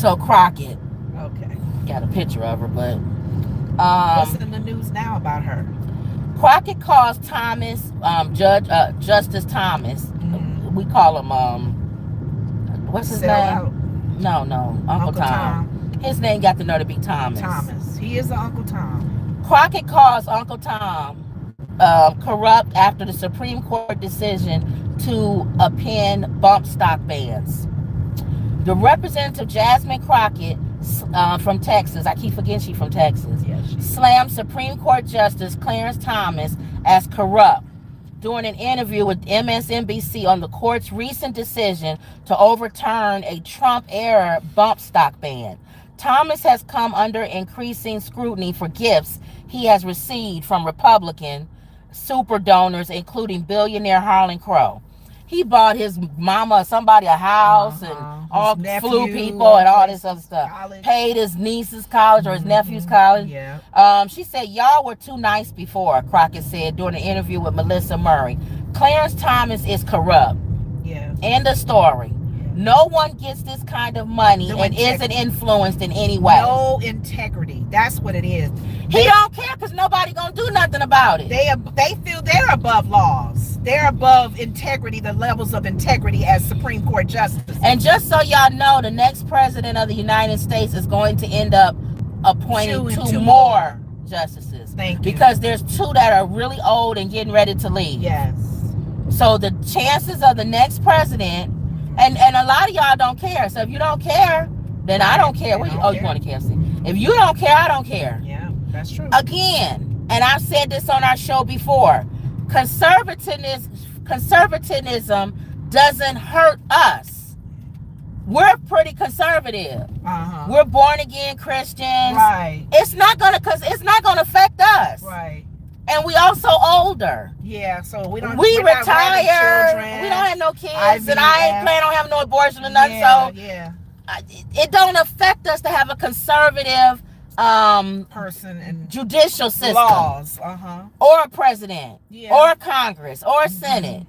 So Crockett. Okay. Got a picture of her, but What's in the news now about her? Crockett calls Thomas, Justice Thomas. Mm-hmm. We call him what's his Sell name? out. No, Uncle Tom. His name got the nerve to be Thomas. Thomas. He is Uncle Tom. Crockett calls Uncle Tom corrupt after the Supreme Court decision to append bump stock bans. The representative Jasmine Crockett from Texas, I keep forgetting she's from Texas, slammed Supreme Court Justice Clarence Thomas as corrupt during an interview with MSNBC on the court's recent decision to overturn a Trump-era bump stock ban. Thomas has come under increasing scrutiny for gifts he has received from Republican super donors, including billionaire Harlan Crow. He bought his mama, somebody, a house, and all flew people and all this other stuff. College. Paid his niece's college or his nephew's college. Yeah. She said, y'all were too nice before, Crockett said during an interview with Melissa Murray. Clarence Thomas is corrupt. Yeah. End of story. No one gets this kind of money and isn't influenced in any way. No integrity. That's what it is. He don't care because nobody gonna do nothing about it. They feel they're above laws. They're above integrity, the levels of integrity as Supreme Court justices. And just so y'all know, the next president of the United States is going to end up appointing two more justices. Thank you. Because there's two that are really old and getting ready to leave. Yes. So the chances of the next president, and a lot of y'all don't care. So if you don't care, then I don't care. You going to KFC? If you don't care, I don't care. Yeah, that's true. Again, and I've said this on our show before, conservatism doesn't hurt us. We're pretty conservative. We're born again Christians. Right. It's not gonna affect us. Right. And we also older. Yeah, so we retired. We don't have no kids, and I ain't planning on having no abortion or nothing. It don't affect us to have a conservative person and judicial system, laws, or a president, or a Congress, or a Senate.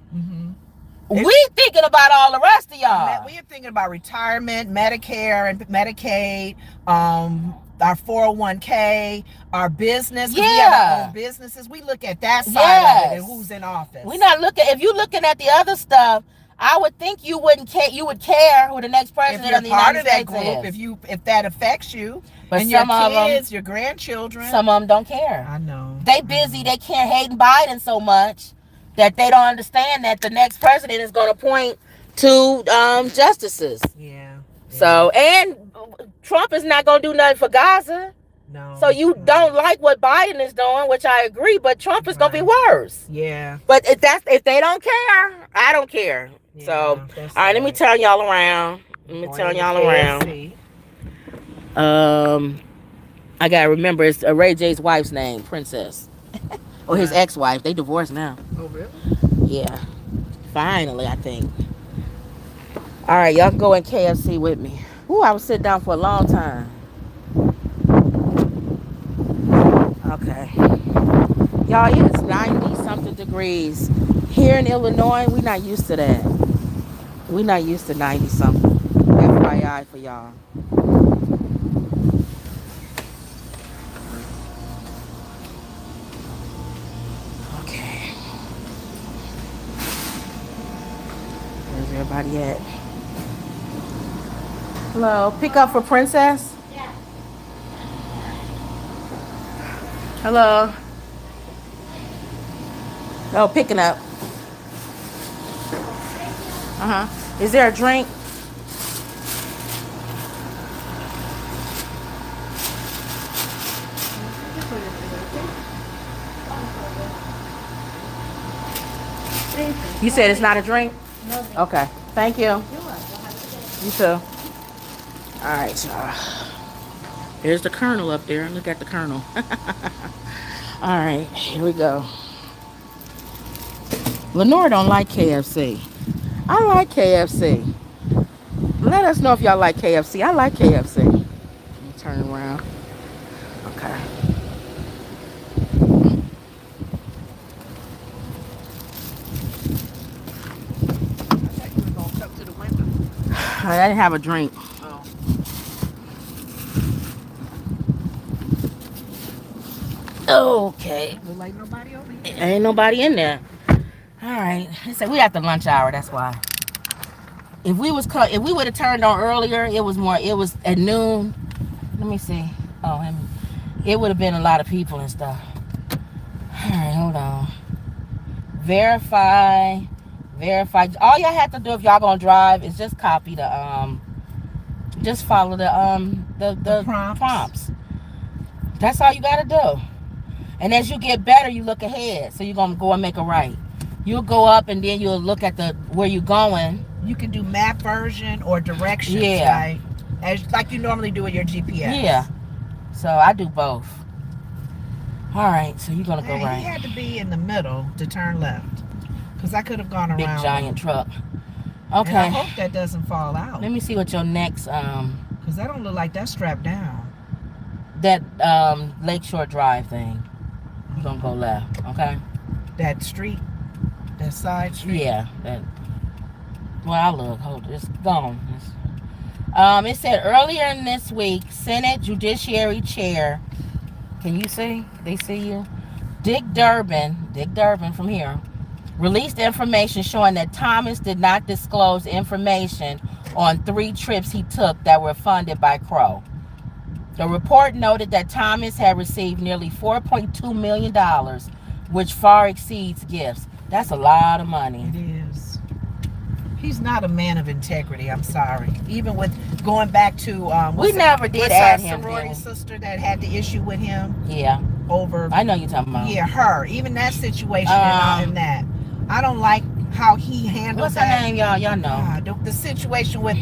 We thinking about all the rest of y'all. We're thinking about retirement, Medicare and Medicaid, our 401k, our business. We have our own businesses. We look at that side of it and who's in office. We're not looking. If you're looking at the other stuff, I would think you wouldn't care. You would care who the next president of the United States is. If that affects you, but and some your of kids, your grandchildren, some of them don't care. I know. They busy. They can't hate Biden so much that they don't understand that the next president is going to appoint two justices. Yeah. So, and Trump is not going to do nothing for Gaza. No. So you don't like what Biden is doing, which I agree, but Trump is going to be worse. Yeah. But if they don't care, I don't care. Yeah, so, all right, let me turn y'all around. I got to remember, it's Ray J's wife's name, Princess. Or his ex-wife. They divorced now. Oh, really? Yeah. Finally, I think. All right, y'all can go in KFC with me. Ooh, I was sitting down for a long time. Okay. Y'all, it's 90-something degrees. Here in Illinois, we're not used to that. We're not used to 90-something. FYI for y'all. Okay. Where's everybody at? Hello, pick up for Princess? Yeah. Hello. Oh, picking up. Is there a drink? You said it's not a drink? No. Okay. Thank you. You're welcome. You too. All right, y'all. There's the Colonel up there. Look at the Colonel. All right, here we go. Lenore don't like KFC. I like KFC. Let us know if y'all like KFC. I like KFC. Let me turn around. Okay. I thought you were going to come to the window. I didn't have a drink. Oh. Okay. Look like nobody over here. Ain't nobody in there. All right. He said we at the lunch hour. That's why. If we would have turned on earlier, it was at noon. Let me see. Oh, it would have been a lot of people and stuff. All right, hold on. Verify. All y'all have to do if y'all gonna drive is just copy just follow the prompts. That's all you gotta do. And as you get better, you look ahead. So you're gonna go and make a right. You'll go up and then you'll look at where you're going. You can do map version or directions, yeah. Right? Like you normally do with your GPS. Yeah. So I do both. All right, so you're gonna go right. He had to be in the middle to turn left, because I could have gone around. Big giant truck. Okay. And I hope that doesn't fall out. Let me see what your next because that don't look like that's strapped down. That Lakeshore Drive thing. You're gonna go left, okay? That street, that side street. Yeah. Well, I'll look. Hold it. It's gone. It said earlier in this week, Senate Judiciary Chair. Can you see? They see you? Dick Durbin from here, released information showing that Thomas did not disclose information on 3 trips he took that were funded by Crow. The report noted that Thomas had received nearly $4.2 million, which far exceeds gifts. That's a lot of money. It is. He's not a man of integrity. I'm sorry. Even with going back to we never did add him. Sorority sister that had the issue with him. Yeah. Over. I know you're talking about. Yeah, her. Even that situation and that. I don't like how he handled what's that. What's her name, y'all? Y'all know. The situation with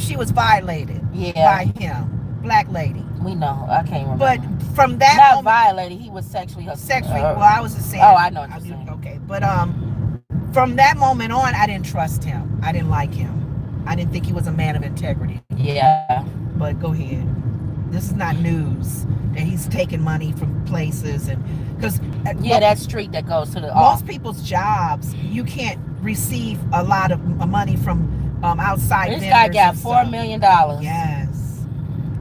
she was violated. Yeah. By him. Black lady. We know. I can't remember. But from that not moment, violated. He was sexually. Well, I was just saying. Oh, I know what you're saying. Okay, but from that moment on, I didn't trust him. I didn't like him. I didn't think he was a man of integrity. Yeah. But go ahead. This is not news that he's taking money from places and because that street that goes to the most people's jobs, you can't receive a lot of money from outside. This guy got $4 million. Yes,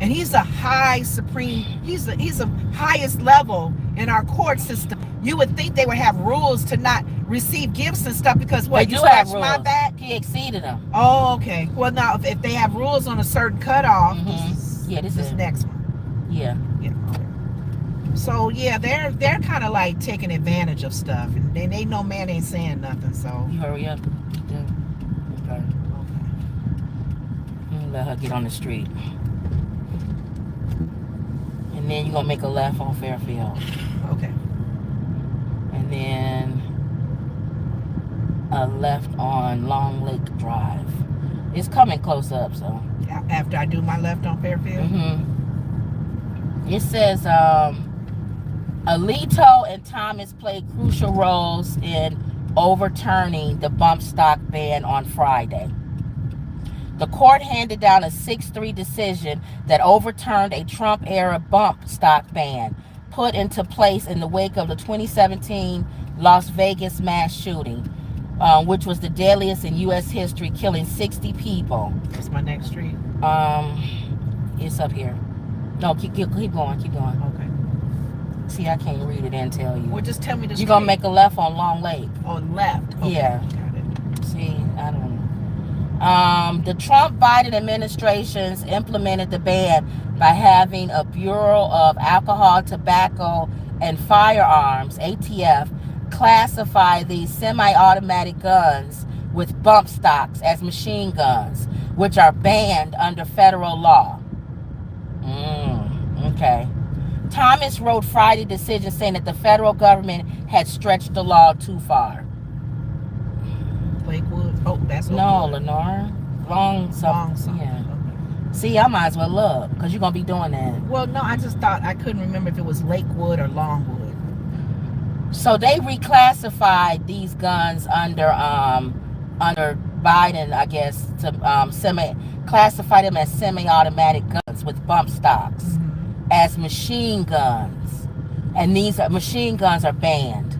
and he's a high supreme. He's a highest level in our court system. You would think they would have rules to not receive gifts and stuff because what you scratch my back. He exceeded them. Oh, okay. Well, now if they have rules on a certain cutoff, this is next one. Yeah. So yeah, they're kind of like taking advantage of stuff, and they know man ain't saying nothing. So you hurry up. Okay. Let her get on the street, and then you're gonna make a left on Fairfield. Okay. And then a left on Long Lake Drive. It's coming close up, so. After I do my left on Fairfield? It says Alito and Thomas played crucial roles in overturning the bump stock ban on Friday. The court handed down a 6-3 decision that overturned a Trump-era bump stock ban put into place in the wake of the 2017 Las Vegas mass shooting, which was the deadliest in U.S. history, killing 60 people. That's my next street. It's up here. No, keep going. Okay. See, I can't read it and tell you. Well, just tell me the street. You're gonna make a left on Long Lake. On left. Okay. Yeah. Got it. See, I don't know. The Trump-Biden administrations implemented the ban by having a Bureau of Alcohol, Tobacco, and Firearms, ATF, classify these semi-automatic guns with bump stocks as machine guns, which are banned under federal law. Okay. Thomas wrote Friday decision saying that the federal government had stretched the law too far. Lakewood? Oh, that's no, Lenore. Long. Yeah. Okay. See, I might as well look, because you're going to be doing that. Well, no, I just thought, I couldn't remember if it was Lakewood or Longwood. So they reclassified these guns under Biden, I guess, to classify them as semi-automatic guns with bump stocks as machine guns. And these machine guns are banned.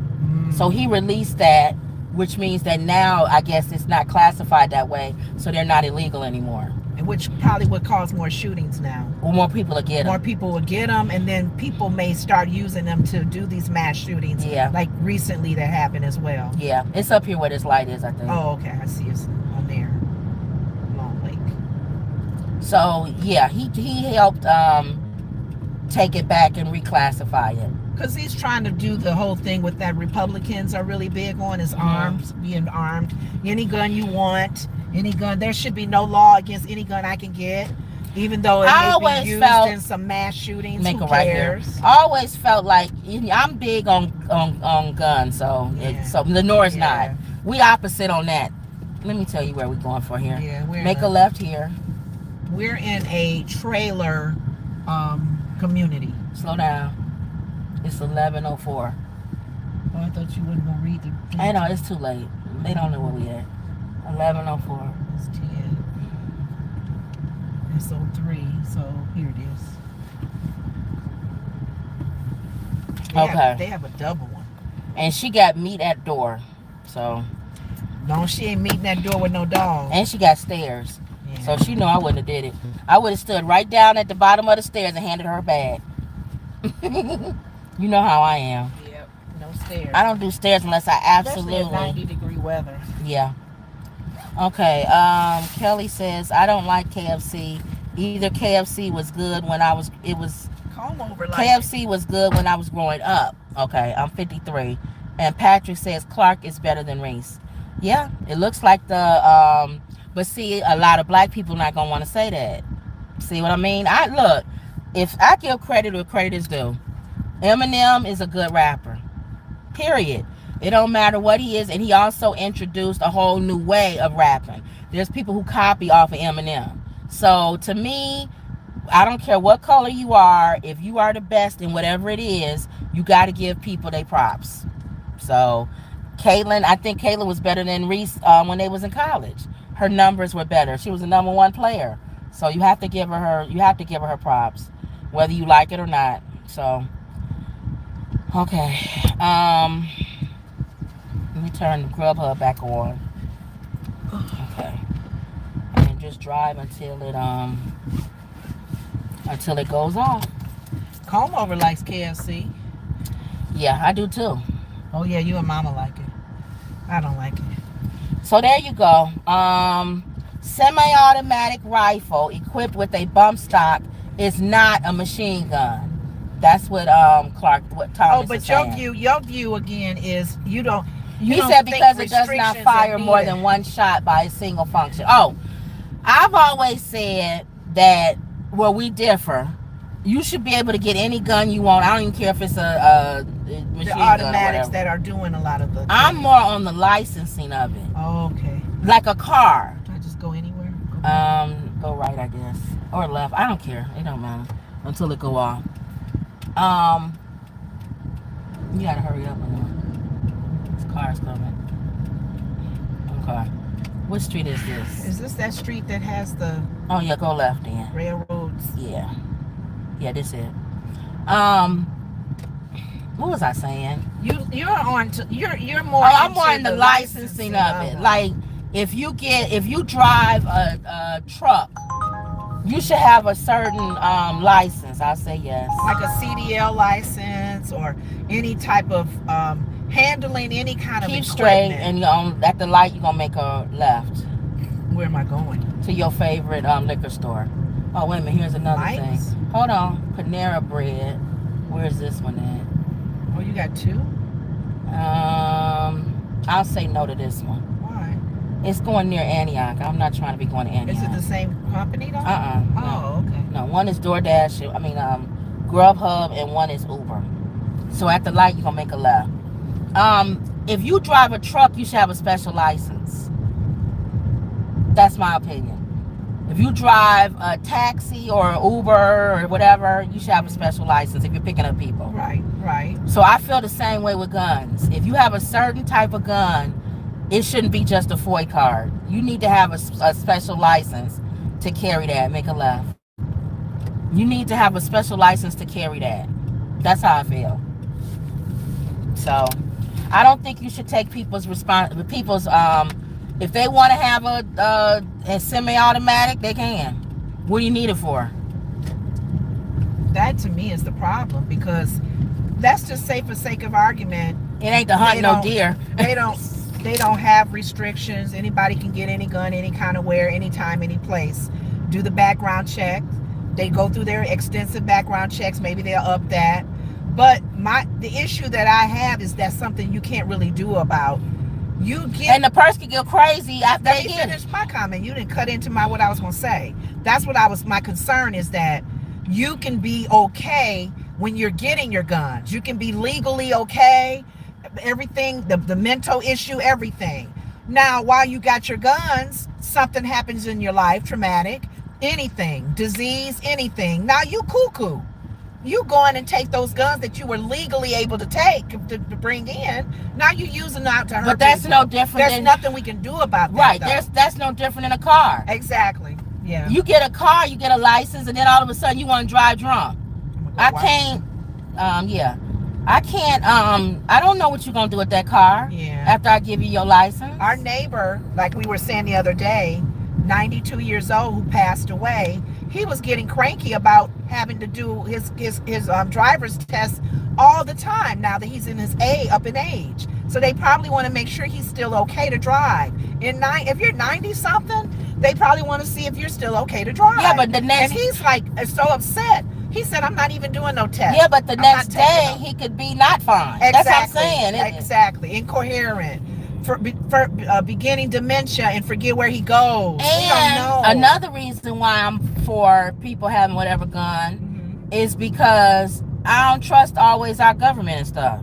So he released that, which means that now, I guess, it's not classified that way, so they're not illegal anymore. which probably would cause more shootings now. Well, more people will get them. More people will get them, and then people may start using them to do these mass shootings. Yeah. Like recently that happened as well. Yeah, it's up here where this light is, I think. Oh, okay. I see it's on there. Long Lake. So yeah, he helped take it back and reclassify it. Because he's trying to do the whole thing with that Republicans are really big on is arms, being armed. Any gun you want, any gun. There should be no law against any gun I can get, even though it may be used in some mass shootings. Make Who it right here. cares? I always felt like I'm big on guns, so so Lenore's not. We opposite on that. Let me tell you where we're going for here. Yeah, make a left here. We're in a trailer community. Slow down. It's 11:04. Oh, I thought you weren't gonna read the. I know it's too late. They don't know where we at. 11:04. It's 10. It's 03. So here it is. They have a double one. And she got meat at door. So. No, she ain't meeting that door with no dog. And she got stairs. Yeah. So she know I wouldn't have did it. I would have stood right down at the bottom of the stairs and handed her a bag. You know how I am. Yep. No stairs. I don't do stairs unless I absolutely. Especially at 90-degree weather. Yeah. Okay. Kelly says I don't like KFC. Either KFC was good when I was. It was. Comb over like KFC was good when I was growing up. Okay. I'm 53. And Patrick says Clark is better than Reese. Yeah. It looks like the. But see, a lot of black people not gonna want to say that. See what I mean? Look. If I give credit where credit is due, Eminem is a good rapper. Period. It don't matter what he is, and he also introduced a whole new way of rapping. There's people who copy off of Eminem. So to me, I don't care what color you are. If you are the best in whatever it is, you got to give people their props. So Caitlyn, I think Caitlyn was better than Reese when they was in college. Her numbers were better. She was a #1 player. So you have to give her props, whether you like it or not. So, okay. Let me turn the Grubhub back on. Okay. And just drive until it goes off. Comb over likes KFC. Yeah, I do too. Oh yeah, you and Mama like it. I don't like it. So there you go. Semi-automatic rifle equipped with a bump stock is not a machine gun. That's what Thomas but is saying. your view again is he said because it does not fire more than one shot by a single function. Oh, I've always said that where we differ, you should be able to get any gun you want. I don't even care if it's a machine gun. The automatics that are doing a lot of the. I'm more on the licensing of it. Oh, okay. Like a car. Can I just go anywhere? Go right, I guess, or left. I don't care. It don't matter until it go off. You gotta hurry up. This car's coming. Okay. What street is this? Is this that street that has the? Oh yeah, go left then. Railroads. Yeah. Yeah, this is it. What was I saying? You're more. I'm more in the licensing of it. Like if you drive a truck, you should have a certain license. I'll say yes. Like a CDL license or any type of handling any kind of Keep equipment. straight and at the light you're gonna make a left. Where am I going? To your favorite liquor store. Oh wait a minute, here's another thing. Hold on. Panera Bread. Where's this one at? Oh, you got two? I'll say no to this one. Why? It's going near Antioch. I'm not trying to be going to Antioch. Is it the same company though? No. Oh, okay. No, one is DoorDash. Grubhub, and one is Uber. So at the light, you're gonna make a left. If you drive a truck, you should have a special license. That's my opinion. If you drive a taxi or Uber or whatever, you should have a special license if you're picking up people. Right. So I feel the same way with guns. If you have a certain type of gun, it shouldn't be just a FOI card. You need to have a special license to carry that. Make a left. You need to have a special license to carry that. That's how I feel. So I don't think you should take people's If they want to have a semi-automatic, they can. What do you need it for? That to me is the problem, because let's just say for sake of argument, it ain't the hunt no deer. They don't have restrictions. Anybody can get any gun, any kind of where, anytime, any place. Do the background check. They go through their extensive background checks. Maybe they'll up that. But the issue that I have is that's something you can't really do about. And the person can get crazy after they get it. Let me finish my comment. You didn't cut into what I was going to say. That's what my concern is, that you can be okay when you're getting your guns. You can be legally okay. Everything, the mental issue, everything. Now, while you got your guns, something happens in your life, traumatic, anything, disease, anything. Now you cuckoo. You go in and take those guns that you were legally able to take to bring in. Now you use them out to hurt. But that's people. No different. There's nothing we can do about that. Right. That's no different than a car. Exactly. Yeah. You get a car, you get a license, and then all of a sudden you want to drive drunk. I can't. I can't. I don't know what you're gonna do with that car. Yeah. After I give you your license. Our neighbor, like we were saying the other day, 92 years old, who passed away. He was getting cranky about having to do his driver's test all the time now that he's in his up in age. So they probably want to make sure he's still okay to drive. If you're 90 something, they probably want to see if you're still okay to drive. Yeah, but the next, and he's like so upset. He said, "I'm not even doing no test." Yeah, but the next day he could be not fine. Exactly. That's what I'm saying. Exactly, incoherent. For beginning dementia and forget where he goes. And another reason why I'm for people having whatever gun is because I don't trust always our government and stuff.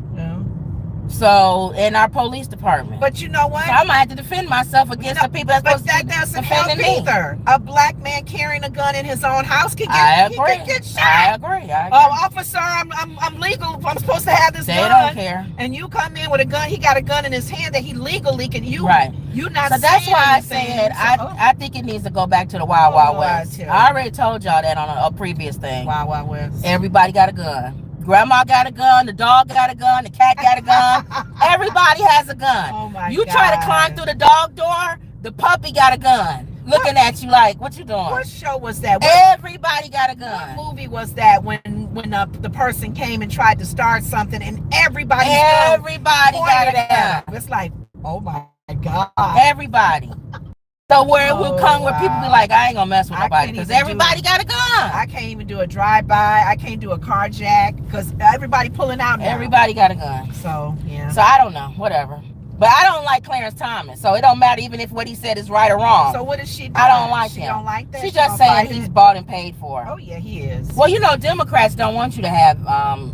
So, in our police department. But you know what? So I might have to defend myself against the people that's supposed to be defending me. Either. A black man carrying a gun in his own house can get shot. I agree. Officer, I'm legal. I'm supposed to have this gun. They don't care. And you come in with a gun. He got a gun in his hand that he legally can use. Right. You not. So that's why I said I think it needs to go back to the Wild Wild West. I already told y'all that on a previous thing. Wild Wild West. Everybody got a gun. Grandma got a gun, the dog got a gun, the cat got a gun. Everybody has a gun. Oh my you God. Try to climb through the dog door, the puppy got a gun. Looking at you like, what you doing? What show was that? Everybody got a gun. What movie was that when the person came and tried to start something and everybody got a gun. It's like, oh my God. Everybody. So where it will come where people be like, I ain't gonna mess with nobody because everybody got a gun. I can't even do a drive-by. I can't do a carjack because everybody pulling out now. Everybody got a gun. So, yeah. So I don't know, whatever. But I don't like Clarence Thomas, so it don't matter even if what he said is right or wrong. So what is she doing? I don't like him. She don't like that? She's just saying he's bought and paid for. Oh, yeah, he is. Well, you know, Democrats don't want you to have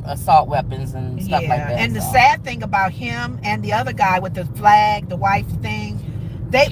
assault weapons and stuff like that. And the sad thing about him and the other guy with the flag, the wife thing,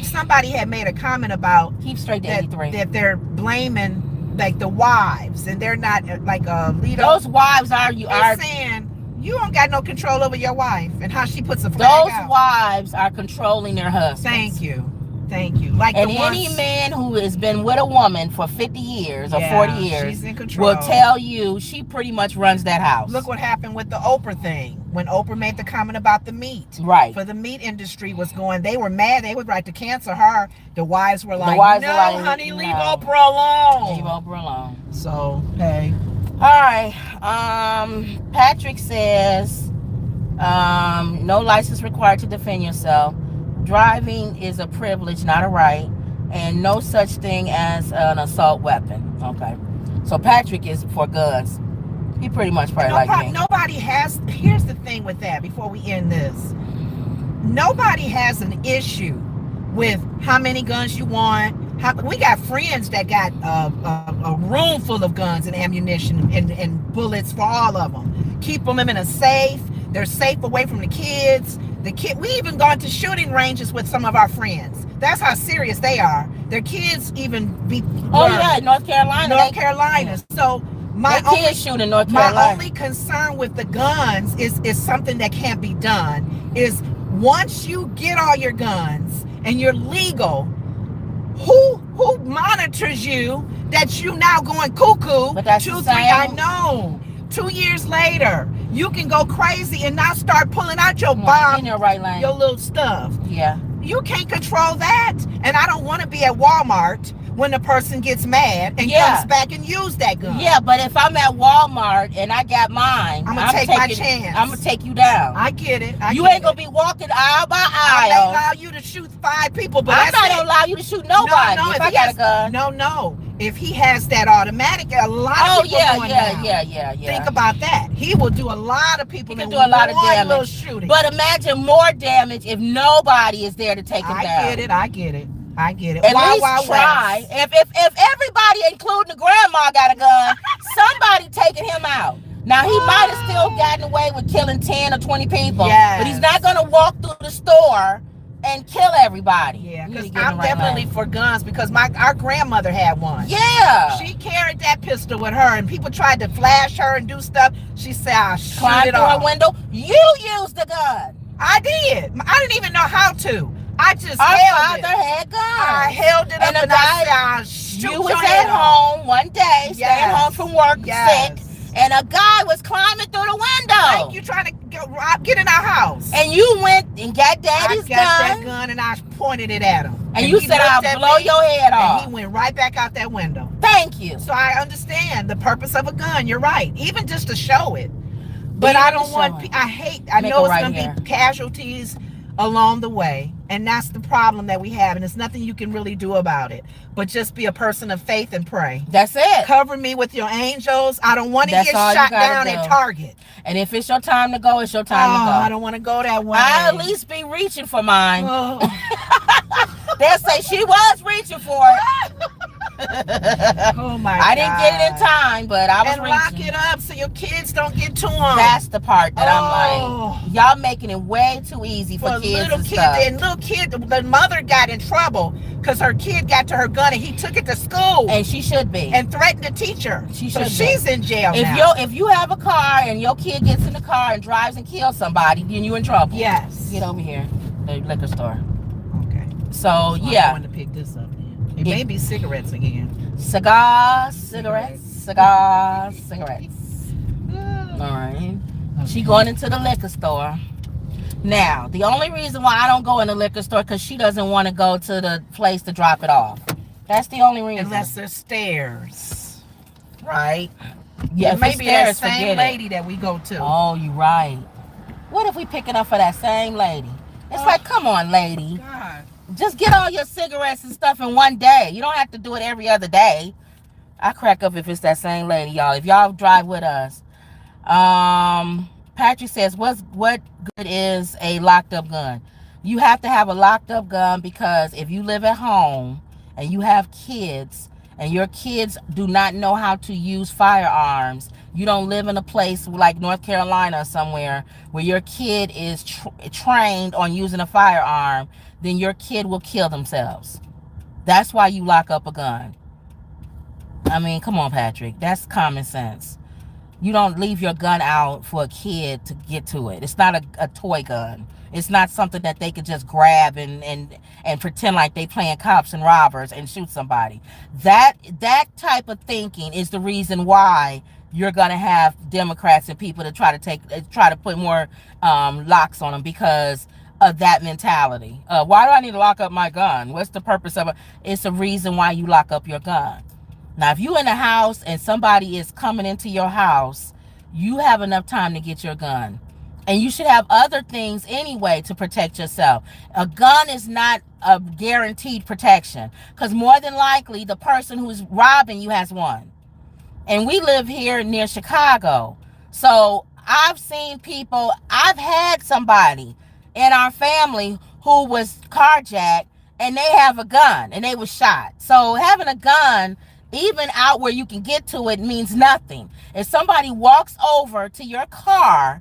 somebody had made a comment about keep straight to 83 that they're blaming like the wives, and they're not like a leader. Those wives are saying you don't got no control over your wife and how she puts a flag out. Those wives are controlling their husbands. Thank you. Like, and any man who has been with a woman for 50 years or 40 years she's in control. Will tell you she pretty much runs that house. Look what happened with the Oprah thing. When Oprah made the comment about the meat. Right. For the meat industry was going, they were mad. They would like to cancel her. The wives were like, no, honey, leave Oprah alone. Leave Oprah alone. So, hey. All right. Patrick says, no license required to defend yourself. Driving is a privilege, not a right, and no such thing as an assault weapon. Okay. So Patrick is for guns. He pretty much probably like me. Nobody has, here's the thing with that before we end this. Nobody has an issue with how many guns you want. We got friends that got a room full of guns and ammunition and bullets for all of them. Keep them in a safe. They're safe away from the kids. We even gone to shooting ranges with some of our friends. That's how serious they are. Their kids even be. Oh yeah, North Carolina. So my only concern with the guns is something that can't be done. Is once you get all your guns and you're legal, who monitors you that you now going cuckoo? But that's 2, 3. I know. 2 years later, you can go crazy and not start pulling out your bomb, in your right lane, your little stuff. Yeah. you can't control that. And I don't want to be at Walmart when the person gets mad and comes back and use that gun. Yeah, but if I'm at Walmart and I got mine, I'm gonna take my chance. I'm gonna take you down. I get it. You ain't gonna be walking aisle by aisle. I may allow you to shoot 5 people, but I'm not gonna allow you to shoot nobody. No, if I got a gun. No. If he has that automatic, a lot of people going down. Yeah. Think about that. He will do a lot of people. He can do a lot of damage. Shooting. But imagine more damage if nobody is there to take him down. I get it. At least try. If everybody, including the grandma, got a gun, somebody taking him out. Now, he might have still gotten away with killing 10 or 20 people, but he's not going to walk through the store and kill everybody. Yeah, because I'm definitely for guns, because our grandmother had one. Yeah. She carried that pistol with her, and people tried to flash her and do stuff. She said, I'll shoot Climb it through off. a window. You used the gun. I did. I didn't even know how to. I just Our held father had guns. I held it up and I said, I'll shoot you was at home one day, staying home from work, sick, and a guy was climbing through the window. Like you trying to get in our house. And you went and got daddy's gun. I got that gun and I pointed it at him. And you said, I'll blow your head off. And he went right back out that window. Thank you. So I understand the purpose of a gun. You're right. Even just to show it. But I don't want, I know it's going to be casualties along the way. And that's the problem that we have. And there's nothing you can really do about it. But just be a person of faith and pray. That's it. Cover me with your angels. I don't want to get shot down at Target. And if it's your time to go, it's your time to go. I don't want to go that way. I'll at least be reaching for mine. They'll say she was reaching for it. Oh my God. I didn't get it in time, but I was reaching. And lock it up so your kids don't get to them. That's the part that I'm like, y'all making it way too easy for kids and stuff. And little kid, the mother got in trouble because her kid got to her gun and he took it to school. And she should be. And threatened the teacher. She's in jail now. If you have a car and your kid gets in the car and drives and kills somebody, then you're in trouble. Yes. Get over here, the liquor store. Okay. So I want to pick this up. It may be cigarettes again. Cigarettes. All right. Okay. She going into the liquor store. Now, the only reason why I don't go in the liquor store because she doesn't want to go to the place to drop it off. That's the only reason. Unless there's stairs. Right? Yeah, it may be that same lady that we go to. Oh, you're right. What if we picking up for that same lady? It's like, come on, lady. God. Just get all your cigarettes and stuff in one day. You don't have to do it every other day. I crack up if it's that same lady, y'all. If y'all drive with us. Patrick says, what good is a locked up gun? You have to have a locked up gun because if you live at home and you have kids and your kids do not know how to use firearms, you don't live in a place like North Carolina or somewhere where your kid is trained on using a firearm, then your kid will kill themselves. That's why you lock up a gun. I mean, come on, Patrick. That's common sense. You don't leave your gun out for a kid to get to it. It's not a toy gun. It's not something that they could just grab and pretend like they playing cops and robbers and shoot somebody. That type of thinking is the reason why you're gonna have Democrats and people to try to put more locks on them because of that mentality. Why do I need to lock up my gun? What's the purpose of it? It's a reason why you lock up your gun. Now, if you're in a house and somebody is coming into your house, you have enough time to get your gun. And you should have other things anyway to protect yourself. A gun is not a guaranteed protection because more than likely the person who's robbing you has one. And we live here near Chicago. So I've seen people, I've had somebody in our family who was carjacked and they have a gun and they was shot. So having a gun, even out where you can get to it, means nothing. If somebody walks over to your car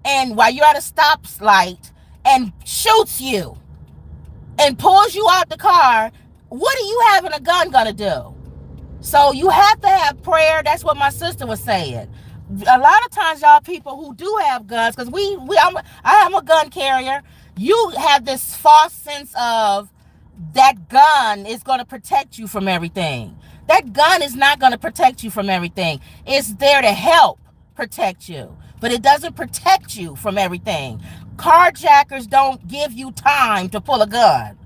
and while you're at a stoplight and shoots you and pulls you out the car, what are you having a gun gonna do? So you have to have prayer. That's what my sister was saying. A lot of times, y'all, people who do have guns, because I am a gun carrier, you have this false sense of that gun is going to protect you from everything. That gun is not going to protect you from everything. It's there to help protect you, but it doesn't protect you from everything. Carjackers don't give you time to pull a gun.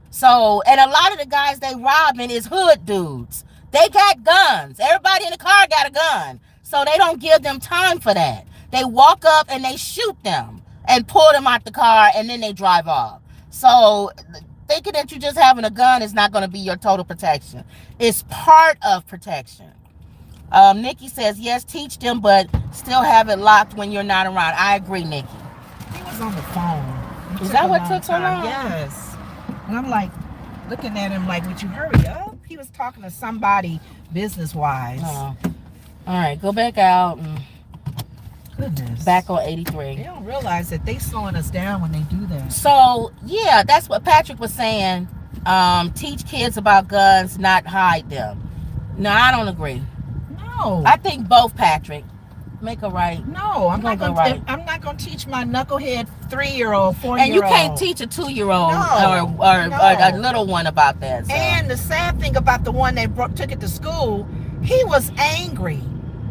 So, and a lot of the guys they robbing is hood dudes. They got guns. Everybody in the car got a gun. So they don't give them time for that. They walk up and they shoot them and pull them out the car, and then they drive off. So thinking that you just having a gun is not going to be your total protection. It's part of protection. Nikki says, yes, teach them, but still have it locked when you're not around. I agree, Nikki. He was on the phone. Is that what took so long? Yes. And I'm like, looking at him like, would you hurry up? He was talking to somebody business-wise. Oh. All right, go back out and goodness. Back on 83. They don't realize that they slowing us down when they do that. So, yeah, that's what Patrick was saying. Teach kids about guns, not hide them. No, I don't agree. No. I think both, Patrick. Make a right. No, I'm not going to teach my knucklehead 3-year-old, 4-year-old. And you can't teach a 2-year-old or a little one about that. So. And the sad thing about the one that took it to school, he was angry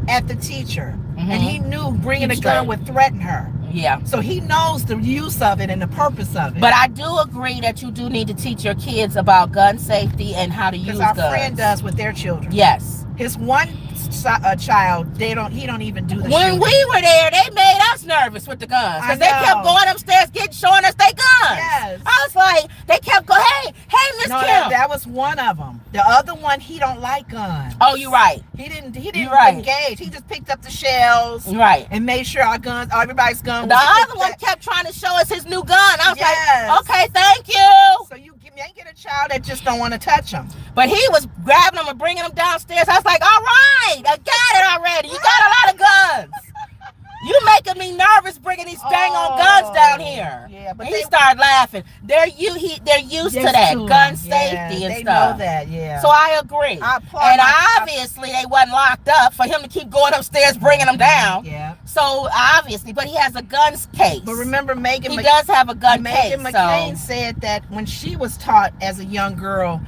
at the teacher. Mm-hmm. And he knew bringing a gun would threaten her. Yeah. So he knows the use of it and the purpose of it. But I do agree that you do need to teach your kids about gun safety and how to use guns. Because our friend does with their children. Yes. His one child, he don't even do the When shooting. we were there, they made us nervous with the guns. Because they kept going upstairs, showing us their guns. Yes. I was like, they kept going, hey, Miss Kim. That was one of them. The other one, he don't like guns. Oh, you're right. He didn't engage. He just picked up the shells. Right. And made sure everybody's gun was the other one kept trying to show us his new gun. I was like, okay, thank you. So you ain't get a child that just don't want to touch him. But he was grabbing them and bringing them downstairs. I was like, all right, I got it already. You got a lot of guns. You making me nervous bringing these dang on guns down here. Yeah, but he started laughing. They're used to that gun safety and they stuff. Know that, yeah. So I agree. And obviously they wasn't locked up for him to keep going upstairs bringing them down. Yeah. So obviously, but he has a gun case. But remember, he does have a gun case. Megan McCain said that when she was taught as a young girl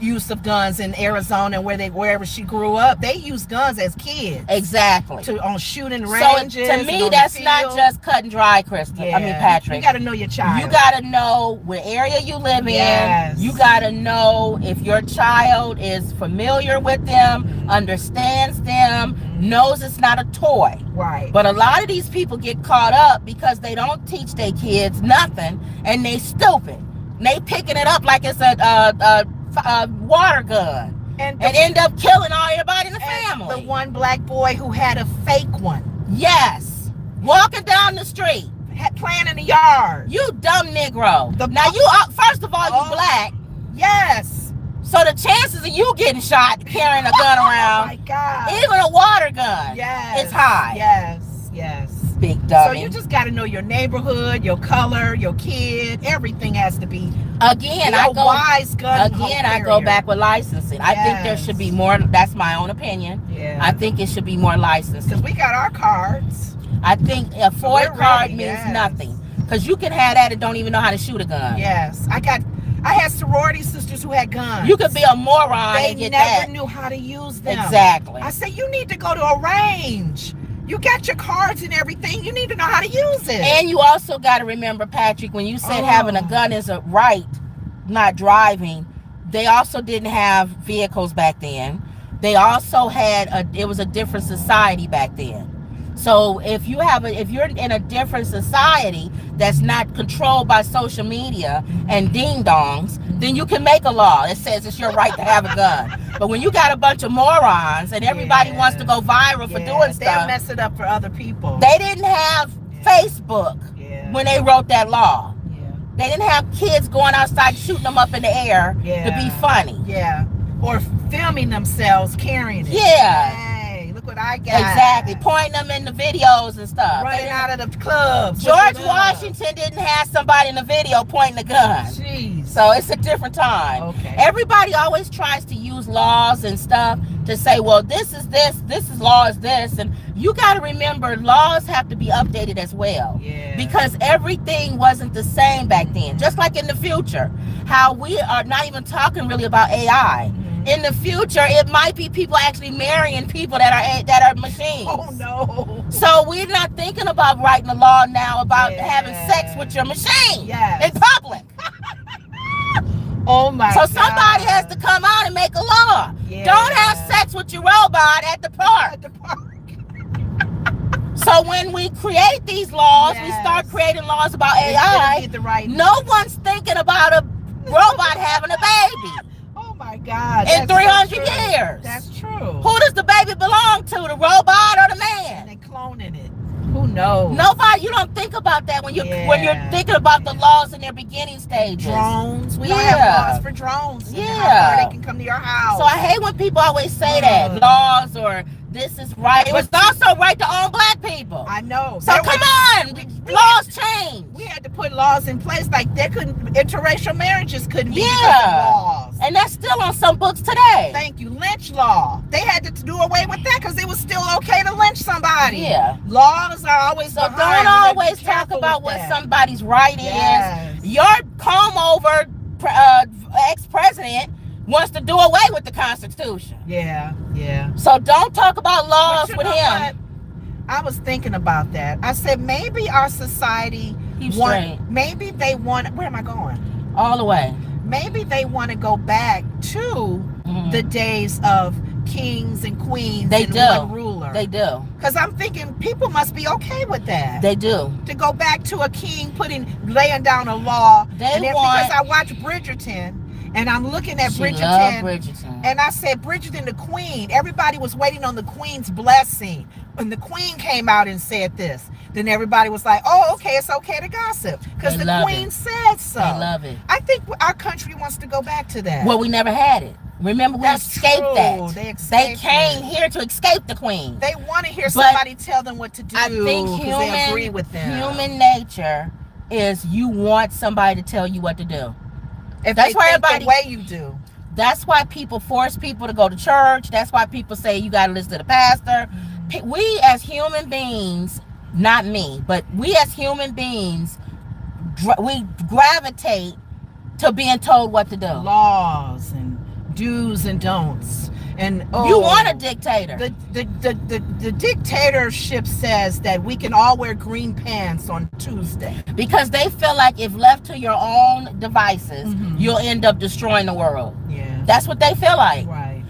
use of guns in Arizona wherever she grew up, they used guns as kids. Exactly. On shooting ranges. So to me, that's not just cut and dry, Krista. Yeah. I mean, Patrick. You got to know your child. You got to know what area you live in. You got to know if your child is familiar with them, understands them, knows it's not a toy. Right. But a lot of these people get caught up because they don't teach their kids nothing, and they stupid. They picking it up like it's a water gun and end up killing everybody in the family. The one black boy who had a fake one. Yes. Walking down the street. Playing in the yard. You dumb Negro. Now you first of all, you black. Yes. So the chances of you getting shot carrying a gun around, oh my God, even a water gun, yes, is high. Yes. Big dummy. So you just got to know your neighborhood, your color, your kid. Everything has to be. Again, I go back with licensing. I think there should be more. That's my own opinion. Yeah. I think it should be more licensing. Because we got our cards. I think a FOID card means nothing. Because you can have that and don't even know how to shoot a gun. Yes. I had sorority sisters who had guns. You could be a moron and get that. They never knew how to use them. Exactly. I said, you need to go to a range. You got your cards and everything. You need to know how to use it. And you also got to remember, Patrick, when you said having a gun is a right, not driving, they also didn't have vehicles back then. They also had it was a different society back then. So if you're in a different society that's not controlled by social media and ding dongs, then you can make a law that says it's your right to have a gun. But when you got a bunch of morons and everybody wants to go viral for doing stuff, they'll mess it up for other people. They didn't have Facebook when they wrote that law. They didn't have kids going outside shooting them up in the air to be funny. Yeah. Or filming themselves carrying it. Yeah. Hey, look what I got. Exactly. Pointing them in the videos and stuff. Running out of the clubs. George Washington didn't have somebody in the video pointing the gun. Jeez. So it's a different time. Okay. Everybody always tries to use laws and stuff to say, well, this is law is this. And you got to remember, laws have to be updated as well. Yeah. Because everything wasn't the same back then. Just like in the future, how we are not even talking really about AI. in the future, it might be people actually marrying people that are machines. Oh no. So we're not thinking about writing a law now about having sex with your machine in public. Oh my God. So somebody has to come out and make a law. Don't have sex with your robot at the park. So when we create these laws, we start creating laws about AI. No one's thinking about a robot having a baby. Oh my God. In 300 years. That's true. Who does the baby belong to? The robot or the man? And they cloning it. Who knows? Nobody. You don't think about that when you're thinking about the laws in their beginning stages. Drones. We don't have laws for drones. How far they can come to your house. So I hate when people always say that laws or this is right. It was also right to own black people. I know. So come on, laws change. We had to put laws in place like interracial marriages couldn't be because of laws. And that's still on some books today. Thank you. Lynch law. They had to do away with that because it was still okay to lynch somebody. Yeah. Laws are always so don't always talk about what somebody's right is. Your comb-over ex-president wants to do away with the Constitution. Yeah. So don't talk about laws with him. What? I was thinking about that. I said maybe our society maybe they want. Where am I going? All the way. Maybe they want to go back to the days of kings and queens one ruler. They do. Because I'm thinking people must be okay with that. They do. To go back to a king laying down a law. Because I watched Bridgerton. And I'm looking at Bridgerton, and I said, Bridgerton, the queen, everybody was waiting on the queen's blessing. When the queen came out and said this, then everybody was like, oh, okay, it's okay to gossip. Because the queen said so. They love it. I think our country wants to go back to that. Well, we never had it. Remember, we escaped that. They came here to escape the queen. They want to hear somebody tell them what to do. I think they agree with them. Human nature is you want somebody to tell you what to do. If that's why the way you do. That's why people force people to go to church. That's why people say you got to listen to the pastor. We as human beings, not me, but we as human beings, we gravitate to being told what to do. Laws and do's and don'ts. And you want a dictator. The dictatorship says that we can all wear green pants on Tuesday. Because they feel like if left to your own devices, you'll end up destroying the world. Yeah. That's what they feel like. Right.